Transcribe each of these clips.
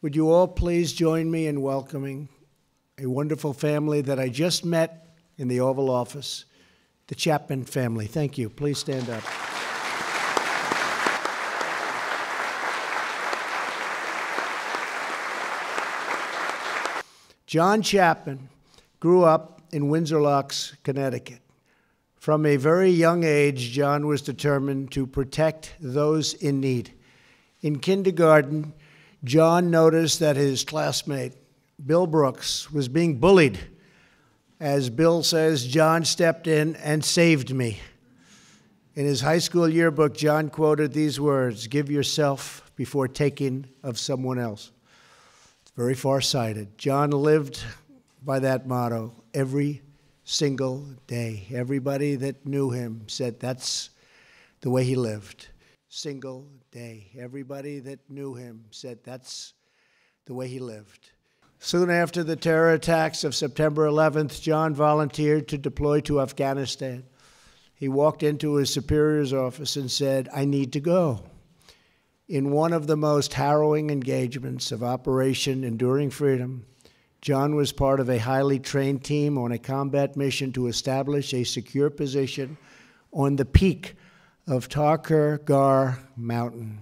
Would you all please join me in welcoming a wonderful family that I just met in the Oval Office, the Chapman family. Thank you. Please stand up. John Chapman grew up in Windsor Locks, Connecticut. From a very young age, John was determined to protect those in need. In kindergarten, John noticed that his classmate, Bill Brooks, was being bullied. As Bill says, John stepped in and saved me. In his high school yearbook, John quoted these words, "Give yourself before taking of someone else." It's very far-sighted. John lived by that motto every single day. Everybody that knew him said that's the way he lived. Single day. Everybody that knew him said that's the way he lived. Soon after the terror attacks of September 11th, John volunteered to deploy to Afghanistan. He walked into his superior's office and said, "I need to go." In one of the most harrowing engagements of Operation Enduring Freedom, John was part of a highly trained team on a combat mission to establish a secure position on the peak of Takur Ghar mountain.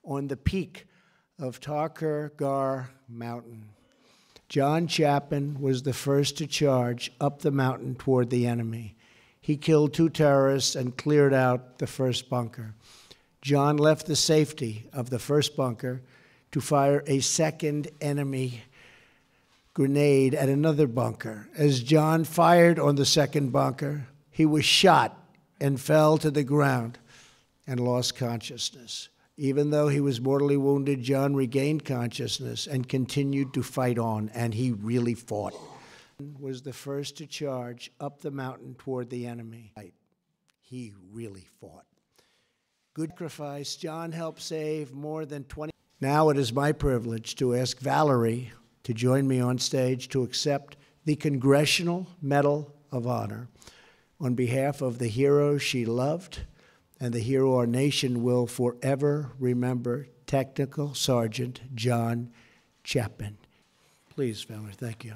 On the peak of Takur Ghar mountain. John Chapman was the first to charge up the mountain toward the enemy. He killed 2 terrorists and cleared out the first bunker. John left the safety of the first bunker to fire a second enemy grenade at another bunker. As John fired on the second bunker, he was shot and fell to the ground and lost consciousness. Even though he was mortally wounded, John regained consciousness and continued to fight on, and he really fought. He was the first to charge up the mountain toward the enemy. He really fought. Good sacrifice. John helped save more than 20. Now it is my privilege to ask Valerie to join me on stage to accept the Congressional Medal of Honor on behalf of the hero she loved and the hero our nation will forever remember, Technical Sergeant John Chapman. Please, Valerie, thank you.